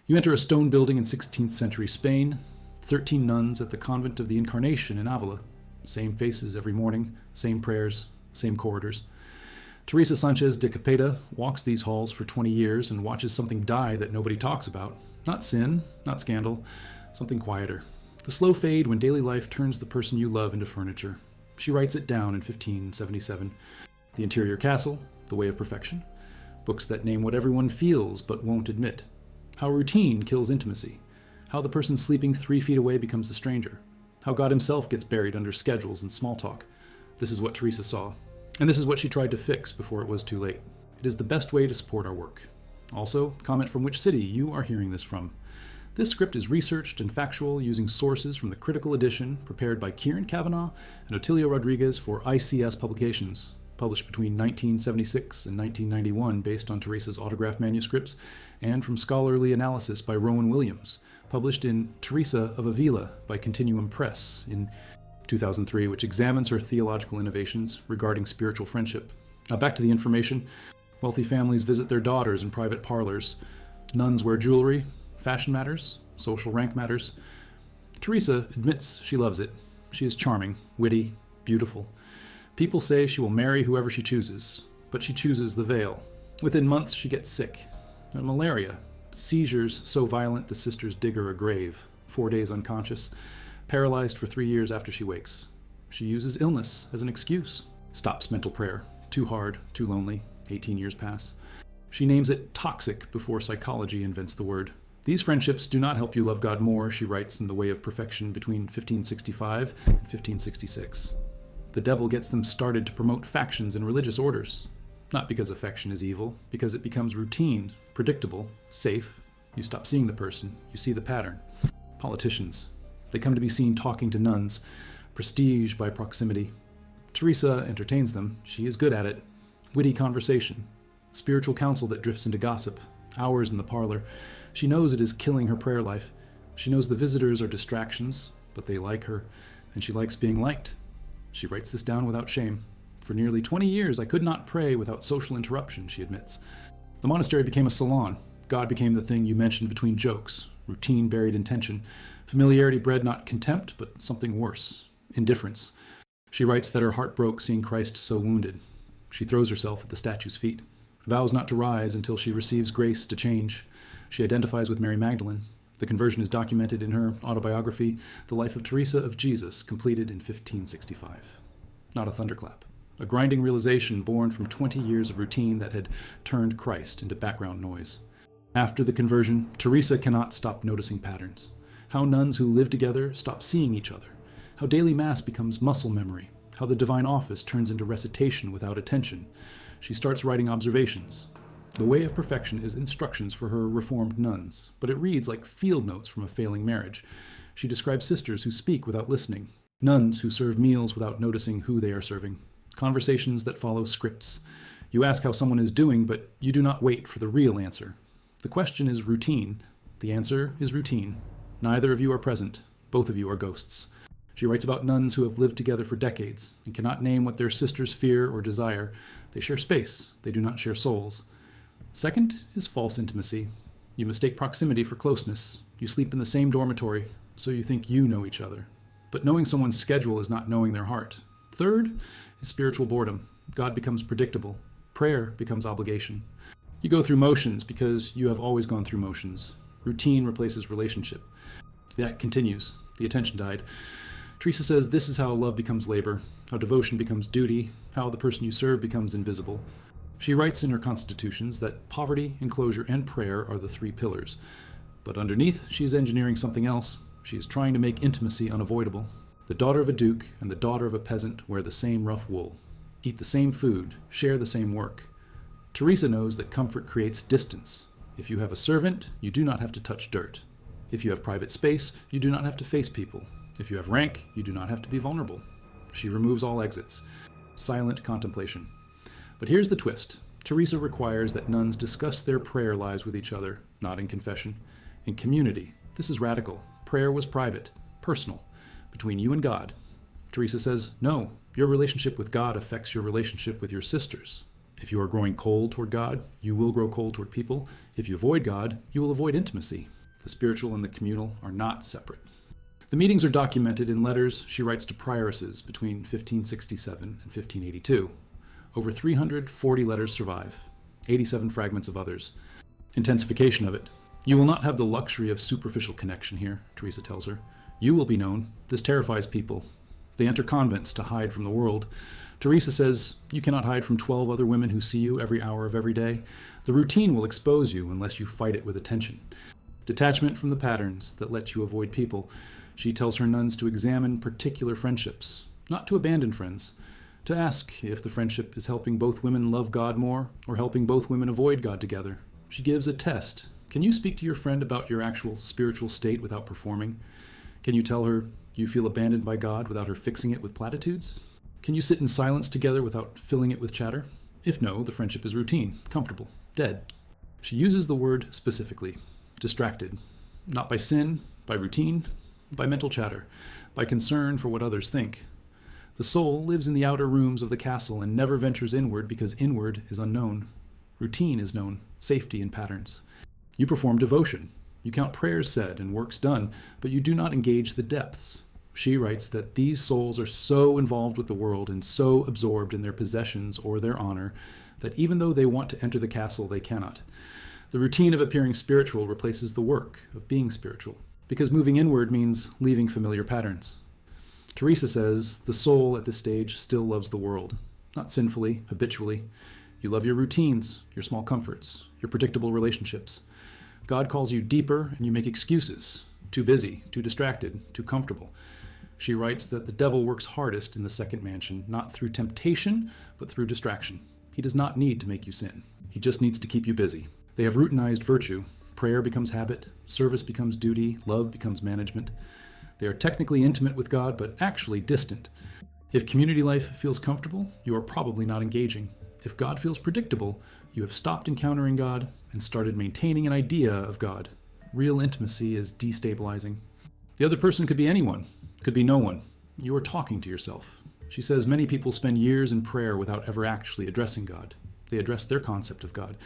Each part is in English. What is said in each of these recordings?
You enter a stone building in 16th century Spain, 13 nuns at the convent of the Incarnation in Avila. Same faces every morning, same prayers, same corridors. Teresa Sanchez de Capeta walks these halls for 20 years and watches something die that nobody talks about. Not sin, not scandal, something quieter. The slow fade when daily life turns the person you love into furniture. She writes it down in 1577. The Interior Castle, The Way of Perfection. Books that name what everyone feels but won't admit. How routine kills intimacy. How the person sleeping 3 feet away becomes a stranger. How God himself gets buried under schedules and small talk. This is what Teresa saw. And this is what she tried to fix before it was too late. It is the best way to support our work. Also, comment from which city you are hearing this from. This script is researched and factual using sources from the critical edition prepared by Kieran Kavanagh and Otilio Rodriguez for ICS Publications, published between 1976 and 1991 based on Teresa's autograph manuscripts, and from scholarly analysis by Rowan Williams, published in Teresa of Avila by Continuum Press in 2003, which examines her theological innovations regarding spiritual friendship. Now back to the information. Wealthy families visit their daughters in private parlors. Nuns wear jewelry. Fashion matters. Social rank matters. Teresa admits she loves it. She is charming, witty, beautiful. People say she will marry whoever she chooses, but she chooses the veil. Within months, she gets sick. Malaria. Seizures so violent the sisters dig her a grave. 4 days unconscious. Paralyzed for 3 years after she wakes. She uses illness as an excuse. Stops mental prayer. Too hard, too lonely. 18 years pass. She names it toxic before psychology invents the word. These friendships do not help you love God more, she writes in The Way of Perfection between 1565 and 1566. The devil gets them started to promote factions and religious orders. Not because affection is evil, because it becomes routine, predictable, safe. You stop seeing the person, you see the pattern. Politicians. They come to be seen talking to nuns. Prestige by proximity. Teresa entertains them. She is good at it. Witty conversation. Spiritual counsel that drifts into gossip. Hours in the parlor. She knows it is killing her prayer life. She knows the visitors are distractions, but they like her, and she likes being liked. She writes this down without shame. For nearly 20 years, I could not pray without social interruption, she admits. The monastery became a salon. God became the thing you mentioned between jokes. Routine buried in tension. Familiarity bred not contempt, but something worse. Indifference. She writes that her heart broke seeing Christ so wounded. She throws herself at the statue's feet. Vows not to rise until she receives grace to change. She identifies with Mary Magdalene. The conversion is documented in her autobiography, The Life of Teresa of Jesus, completed in 1565. Not a thunderclap. A grinding realization born from 20 years of routine that had turned Christ into background noise. After the conversion, Teresa cannot stop noticing patterns. How nuns who live together stop seeing each other. How daily mass becomes muscle memory. How the divine office turns into recitation without attention. She starts writing observations. The Way of Perfection is instructions for her reformed nuns, but it reads like field notes from a failing marriage. She describes sisters who speak without listening. Nuns who serve meals without noticing who they are serving. Conversations that follow scripts. You ask how someone is doing, but you do not wait for the real answer. The question is routine. The answer is routine. Neither of you are present. Both of you are ghosts. She writes about nuns who have lived together for decades and cannot name what their sisters fear or desire. They share space. They do not share souls. Second is false intimacy. You mistake proximity for closeness. You sleep in the same dormitory, so you think you know each other. But knowing someone's schedule is not knowing their heart. Third is spiritual boredom. God becomes predictable. Prayer becomes obligation. You go through motions because you have always gone through motions. Routine replaces relationship. The act continues. The attention died. Teresa says this is how love becomes labor, how devotion becomes duty, how the person you serve becomes invisible. She writes in her constitutions that poverty, enclosure, and prayer are the 3 pillars. But underneath, she is engineering something else. She is trying to make intimacy unavoidable. The daughter of a duke and the daughter of a peasant wear the same rough wool, eat the same food, share the same work. Teresa knows that comfort creates distance. If you have a servant, you do not have to touch dirt. If you have private space, you do not have to face people. If you have rank, you do not have to be vulnerable. She removes all exits. Silent contemplation. But here's the twist. Teresa requires that nuns discuss their prayer lives with each other, not in confession. In community. This is radical. Prayer was private, personal, between you and God. Teresa says, no, your relationship with God affects your relationship with your sisters. If you are growing cold toward God, you will grow cold toward people. If you avoid God, you will avoid intimacy. The spiritual and the communal are not separate. The meetings are documented in letters she writes to prioresses between 1567 and 1582. Over 340 letters survive, 87 fragments of others. Intensification of it. You will not have the luxury of superficial connection here, Teresa tells her. You will be known. This terrifies people. They enter convents to hide from the world. Teresa says, you cannot hide from 12 other women who see you every hour of every day. The routine will expose you unless you fight it with attention. Detachment from the patterns that let you avoid people. She tells her nuns to examine particular friendships, not to abandon friends, to ask if the friendship is helping both women love God more or helping both women avoid God together. She gives a test. Can you speak to your friend about your actual spiritual state without performing? Can you tell her you feel abandoned by God without her fixing it with platitudes? Can you sit in silence together without filling it with chatter? If no, the friendship is routine, comfortable, dead. She uses the word specifically. Distracted. Not by sin, by routine, by mental chatter, by concern for what others think. The soul lives in the outer rooms of the castle and never ventures inward because inward is unknown. Routine is known, safety in patterns. You perform devotion. You count prayers said and works done, but you do not engage the depths. She writes that these souls are so involved with the world and so absorbed in their possessions or their honor that even though they want to enter the castle, they cannot. The routine of appearing spiritual replaces the work of being spiritual, because moving inward means leaving familiar patterns. Teresa says the soul at this stage still loves the world, not sinfully, habitually. You love your routines, your small comforts, your predictable relationships. God calls you deeper and you make excuses. Too busy, too distracted, too comfortable. She writes that the devil works hardest in the second mansion, not through temptation, but through distraction. He does not need to make you sin. He just needs to keep you busy. They have routinized virtue. Prayer becomes habit, service becomes duty, love becomes management. They are technically intimate with God, but actually distant. If community life feels comfortable, you are probably not engaging. If God feels predictable, you have stopped encountering God and started maintaining an idea of God. Real intimacy is destabilizing. The other person could be anyone, could be no one. You are talking to yourself. She says many people spend years in prayer without ever actually addressing God. They address their concept of God,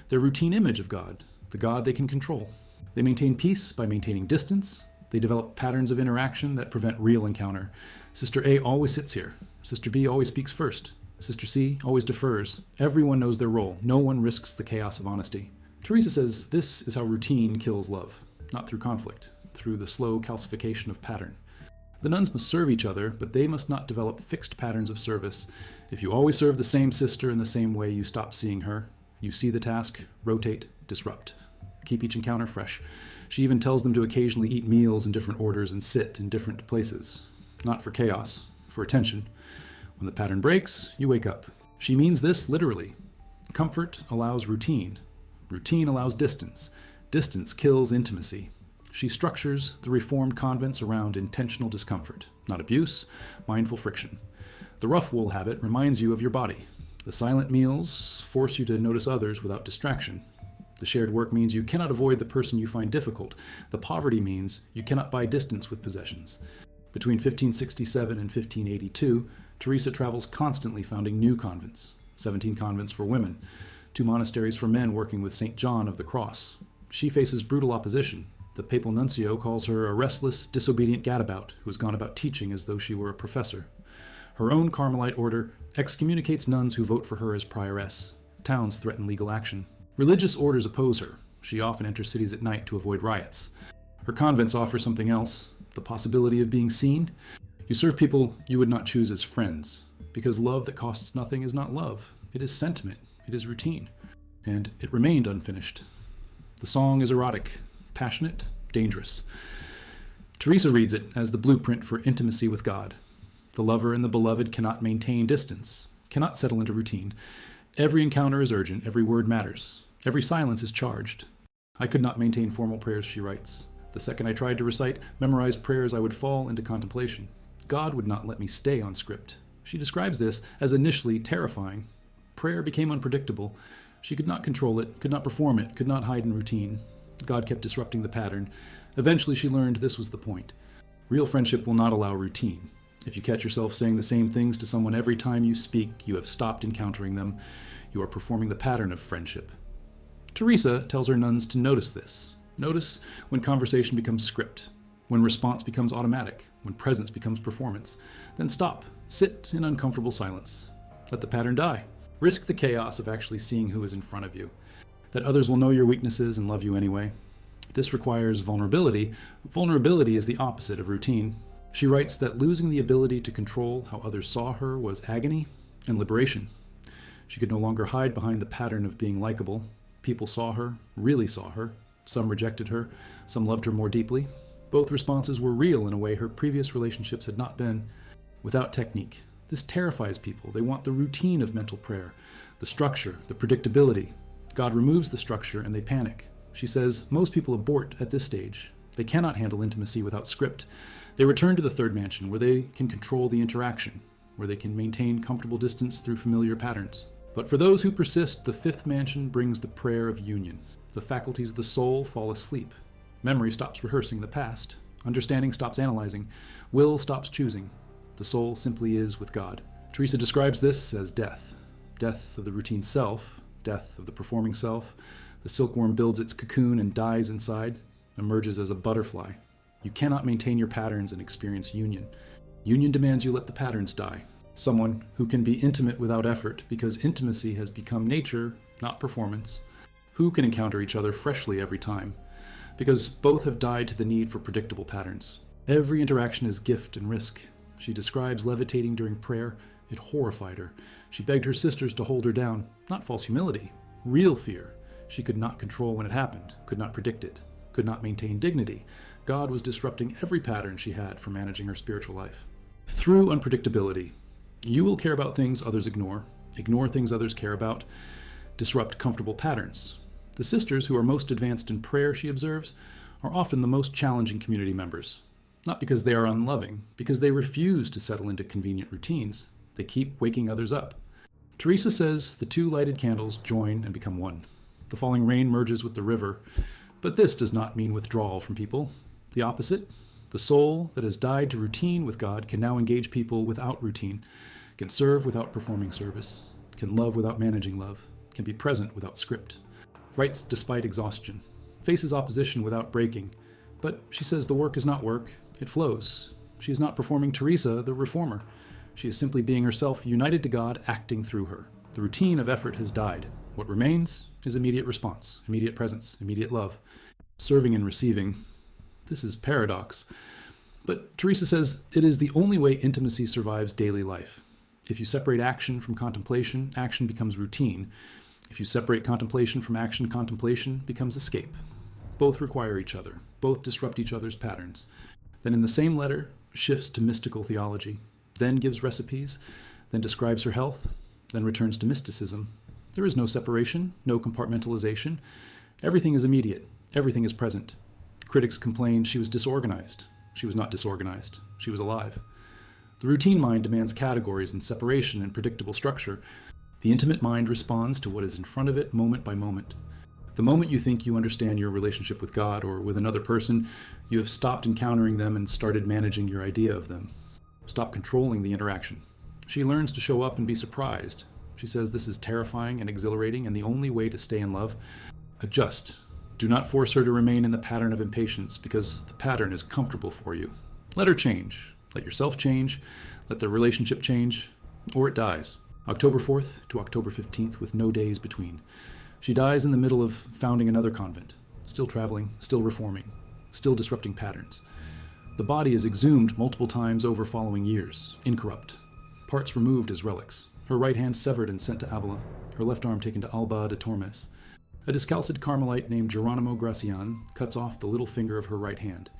their routine image of God, the God they can control. They maintain peace by maintaining distance. They develop patterns of interaction that prevent real encounter. Sister A always sits here. Sister B always speaks first. Sister C always defers. Everyone knows their role. No one risks the chaos of honesty. Teresa says this is how routine kills love, not through conflict, through the slow calcification of pattern. The nuns must serve each other, but they must not develop fixed patterns of service. If you always serve the same sister in the same way, you stop seeing her. You see the task, rotate, disrupt. Keep each encounter fresh. She even tells them to occasionally eat meals in different orders and sit in different places. Not for chaos, for attention. When the pattern breaks, you wake up. She means this literally. Comfort allows routine. Routine allows distance. Distance kills intimacy. She structures the reformed convents around intentional discomfort, not abuse, mindful friction. The rough wool habit reminds you of your body. The silent meals force you to notice others without distraction. The shared work means you cannot avoid the person you find difficult. The poverty means you cannot buy distance with possessions. Between 1567 and 1582, Teresa travels constantly founding new convents, 17 convents for women, 2 monasteries for men working with St. John of the Cross. She faces brutal opposition. The papal nuncio calls her a restless, disobedient gadabout who has gone about teaching as though she were a professor. Her own Carmelite order excommunicates nuns who vote for her as prioress. Towns threaten legal action. Religious orders oppose her. She often enters cities at night to avoid riots. Her convents offer something else, the possibility of being seen. You serve people you would not choose as friends, because love that costs nothing is not love. It is sentiment. It is routine. And it remained unfinished. The song is erotic, passionate, dangerous. Teresa reads it as the blueprint for intimacy with God. The lover and the beloved cannot maintain distance, cannot settle into routine. Every encounter is urgent, every word matters. Every silence is charged. I could not maintain formal prayers, she writes. The second I tried to recite memorized prayers, I would fall into contemplation. God would not let me stay on script. She describes this as initially terrifying. Prayer became unpredictable. She could not control it, could not perform it, could not hide in routine. God kept disrupting the pattern. Eventually she learned this was the point. Real friendship will not allow routine. If you catch yourself saying the same things to someone every time you speak, you have stopped encountering them. You are performing the pattern of friendship. Teresa tells her nuns to notice this. Notice when conversation becomes script, when response becomes automatic, when presence becomes performance. Then stop. Sit in uncomfortable silence. Let the pattern die. Risk the chaos of actually seeing who is in front of you, that others will know your weaknesses and love you anyway. This requires vulnerability. Vulnerability is the opposite of routine. She writes that losing the ability to control how others saw her was agony and liberation. She could no longer hide behind the pattern of being likable. People saw her, really saw her. Some rejected her, some loved her more deeply. Both responses were real in a way her previous relationships had not been. Without technique. This terrifies people. They want the routine of mental prayer, the structure, the predictability. God removes the structure and they panic. She says most people abort at this stage. They cannot handle intimacy without script. They return to the third mansion where they can control the interaction, where they can maintain comfortable distance through familiar patterns. But for those who persist, the fifth mansion brings the prayer of union. The faculties of the soul fall asleep. Memory stops rehearsing the past. Understanding stops analyzing. Will stops choosing. The soul simply is with God. Teresa describes this as death. Death of the routine self, death of the performing self. The silkworm builds its cocoon and dies inside, emerges as a butterfly. You cannot maintain your patterns and experience union. Union demands you let the patterns die. Someone who can be intimate without effort because intimacy has become nature, not performance. Who can encounter each other freshly every time, because both have died to the need for predictable patterns. Every interaction is gift and risk. She describes levitating during prayer. It horrified her. She begged her sisters to hold her down. Not false humility, real fear. She could not control when it happened, could not predict it, could not maintain dignity. God was disrupting every pattern she had for managing her spiritual life. Through unpredictability, you will care about things others ignore things others care about, disrupt comfortable patterns. The sisters who are most advanced in prayer, she observes, are often the most challenging community members. Not because they are unloving, because they refuse to settle into convenient routines. They keep waking others up. Teresa says the two lighted candles join and become one. The falling rain merges with the river, but this does not mean withdrawal from people. The opposite, the soul that has died to routine with God can now engage people without routine, can serve without performing service, can love without managing love, can be present without script. Writes despite exhaustion, faces opposition without breaking, but she says the work is not work, it flows. She is not performing Teresa, the reformer. She is simply being herself, united to God, acting through her. The routine of effort has died. What remains is immediate response, immediate presence, immediate love, serving and receiving. This is paradox. But Teresa says it is the only way intimacy survives daily life. If you separate action from contemplation, action becomes routine. If you separate contemplation from action, contemplation becomes escape. Both require each other. Both disrupt each other's patterns. Then in the same letter, shifts to mystical theology, then gives recipes, then describes her health, then returns to mysticism. There is no separation, no compartmentalization. Everything is immediate. Everything is present. Critics complained she was disorganized. She was not disorganized. She was alive. The routine mind demands categories and separation and predictable structure. The intimate mind responds to what is in front of it moment by moment. The moment you think you understand your relationship with God or with another person, you have stopped encountering them and started managing your idea of them. Stop controlling the interaction. She learns to show up and be surprised. She says this is terrifying and exhilarating and the only way to stay in love. Adjust. Do not force her to remain in the pattern of impatience because the pattern is comfortable for you. Let her change. Let yourself change. Let the relationship change, or it dies. October 4th to October 15th with no days between. She dies in the middle of founding another convent, still traveling, still reforming, still disrupting patterns. The body is exhumed multiple times over following years, incorrupt. Parts removed as relics. Her right hand severed and sent to Avila, her left arm taken to Alba de Tormes. A discalced Carmelite named Geronimo Gracian cuts off the little finger of her right hand.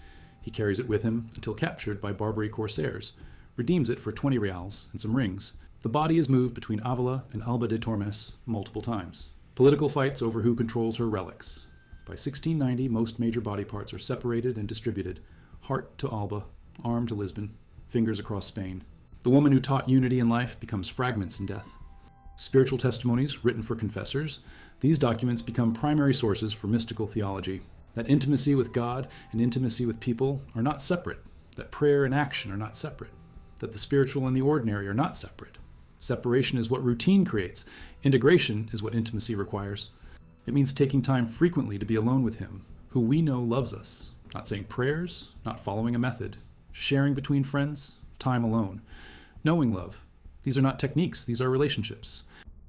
He carries it with him until captured by Barbary corsairs, redeems it for 20 reals and some rings. The body is moved between Avila and Alba de Tormes multiple times. Political fights over who controls her relics. By 1690, most major body parts are separated and distributed. Heart to Alba, arm to Lisbon, fingers across Spain. The woman who taught unity in life becomes fragments in death. Spiritual testimonies written for confessors. These documents become primary sources for mystical theology. That intimacy with God and intimacy with people are not separate. That prayer and action are not separate. That the spiritual and the ordinary are not separate. Separation is what routine creates. Integration is what intimacy requires. It means taking time frequently to be alone with Him, who we know loves us, not saying prayers, not following a method, sharing between friends, time alone, knowing love. These are not techniques, these are relationships.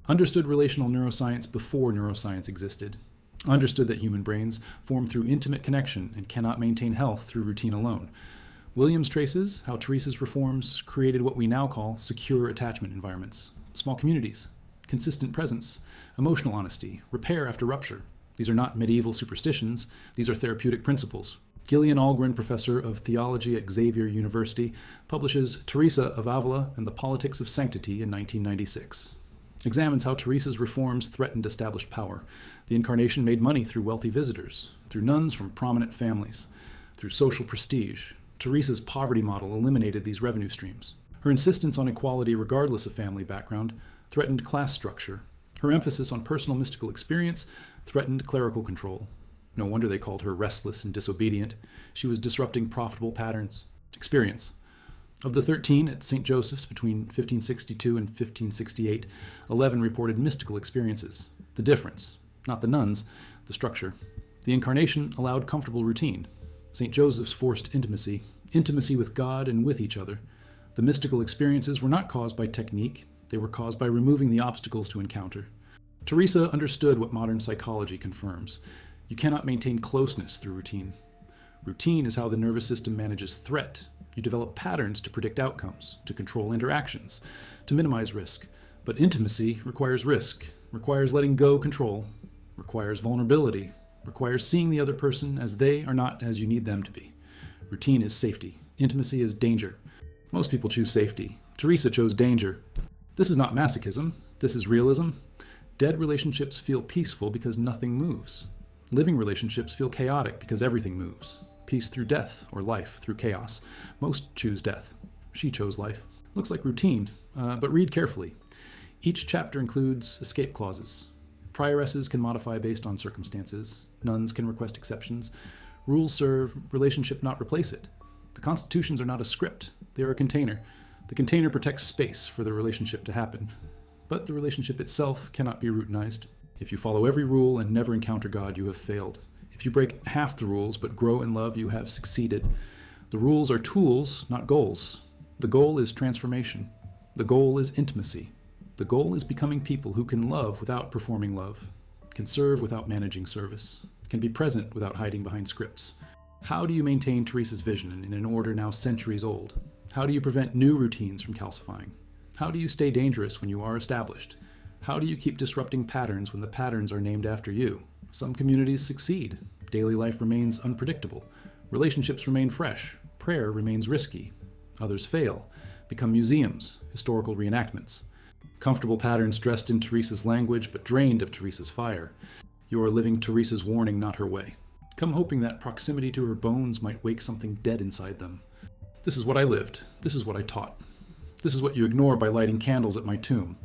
Understood relational neuroscience before neuroscience existed. Understood that human brains form through intimate connection and cannot maintain health through routine alone. Williams traces how Teresa's reforms created what we now call secure attachment environments, small communities, consistent presence, emotional honesty, repair after rupture. These are not medieval superstitions, these are therapeutic principles. Gillian Algren, professor of theology at Xavier University, publishes Teresa of Avila and the Politics of Sanctity in 1996. Examines how Teresa's reforms threatened established power. The Incarnation made money through wealthy visitors, through nuns from prominent families, through social prestige. Teresa's poverty model eliminated these revenue streams. Her insistence on equality regardless of family background threatened class structure. Her emphasis on personal mystical experience threatened clerical control. No wonder they called her restless and disobedient. She was disrupting profitable patterns. Experience. Of the 13 at St. Joseph's between 1562 and 1568, 11 reported mystical experiences. The difference, not the nuns, the structure. The Incarnation allowed comfortable routine. St. Joseph's forced intimacy with God and with each other. The mystical experiences were not caused by technique, they were caused by removing the obstacles to encounter. Teresa understood what modern psychology confirms. You cannot maintain closeness through routine. Routine is how the nervous system manages threat. You develop patterns to predict outcomes, to control interactions, to minimize risk. But intimacy requires risk, requires letting go control, requires vulnerability, requires seeing the other person as they are not as you need them to be. Routine is safety. Intimacy is danger. Most people choose safety. Teresa chose danger. This is not masochism. This is realism. Dead relationships feel peaceful because nothing moves. Living relationships feel chaotic because everything moves. Peace through death, or life through chaos. Most choose death. She chose life. Looks like routine, but read carefully. Each chapter includes escape clauses. Prioresses can modify based on circumstances. Nuns can request exceptions. Rules serve, relationship not replace it. The constitutions are not a script. They are a container. The container protects space for the relationship to happen. But the relationship itself cannot be routinized. If you follow every rule and never encounter God, you have failed. If you break half the rules but grow in love, you have succeeded. The rules are tools, not goals. The goal is transformation. The goal is intimacy. The goal is becoming people who can love without performing love, can serve without managing service, can be present without hiding behind scripts. How do you maintain Teresa's vision in an order now centuries old? How do you prevent new routines from calcifying? How do you stay dangerous when you are established? How do you keep disrupting patterns when the patterns are named after you? Some communities succeed. Daily life remains unpredictable. Relationships remain fresh. Prayer remains risky. Others fail, become museums, historical reenactments. Comfortable patterns dressed in Teresa's language but drained of Teresa's fire. You are living Teresa's warning, not her way. Come hoping that proximity to her bones might wake something dead inside them. This is what I lived. This is what I taught. This is what you ignore by lighting candles at my tomb.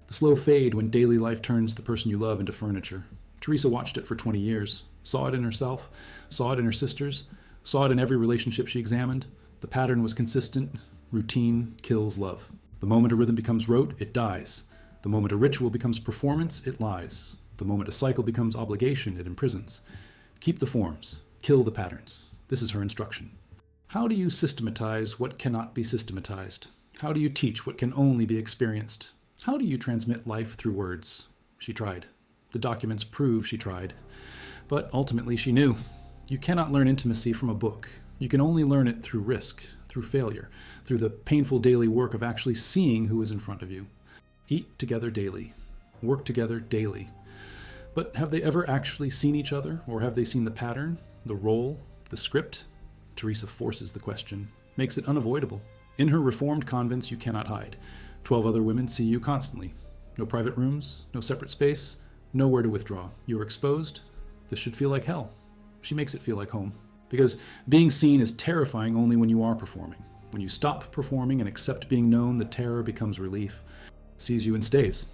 The slow fade when daily life turns the person you love into furniture. Teresa watched it for 20 years, saw it in herself, saw it in her sisters, saw it in every relationship she examined. The pattern was consistent. Routine kills love. The moment a rhythm becomes rote, it dies. The moment a ritual becomes performance, it lies. The moment a cycle becomes obligation, it imprisons. Keep the forms. Kill the patterns. This is her instruction. How do you systematize what cannot be systematized? How do you teach what can only be experienced? How do you transmit life through words? She tried. The documents prove she tried. But ultimately she knew. You cannot learn intimacy from a book. You can only learn it through risk, through failure, through the painful daily work of actually seeing who is in front of you. Eat together daily. Work together daily. But have they ever actually seen each other, or have they seen the pattern, the role, the script? Teresa forces the question, makes it unavoidable. In her reformed convents you cannot hide. 12 other women see you constantly. No private rooms, no separate space, nowhere to withdraw. You are exposed. This should feel like hell. She makes it feel like home. Because being seen is terrifying only when you are performing. When you stop performing and accept being known, the terror becomes relief. Sees you and stays.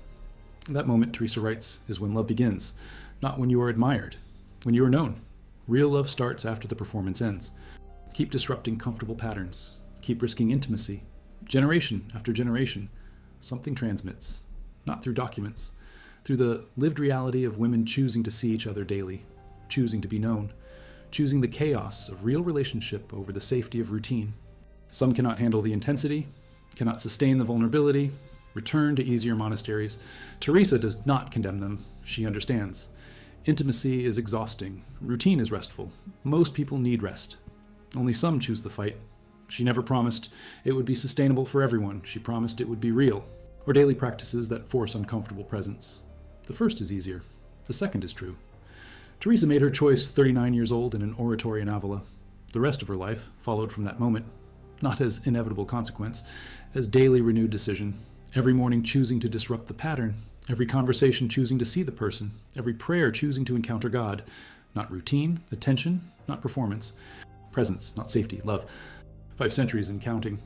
That moment, Teresa writes, is when love begins, not when you are admired, when you are known. Real love starts after the performance ends. Keep disrupting comfortable patterns. Keep risking intimacy. Generation after generation, something transmits, not through documents, through the lived reality of women choosing to see each other daily, choosing to be known. choosing the chaos of real relationship over the safety of routine. Some cannot handle the intensity, cannot sustain the vulnerability, return to easier monasteries. Teresa does not condemn them. She understands. Intimacy is exhausting. Routine is restful. Most people need rest. Only some choose the fight. She never promised it would be sustainable for everyone. She promised it would be real, or daily practices that force uncomfortable presence. The first is easier. The second is true. Teresa made her choice 39 years old in an oratory in Avila. The rest of her life followed from that moment, not as inevitable consequence, as daily renewed decision, every morning choosing to disrupt the pattern, every conversation choosing to see the person, every prayer choosing to encounter God, not routine, attention, not performance, presence, not safety, love. 5 centuries and counting.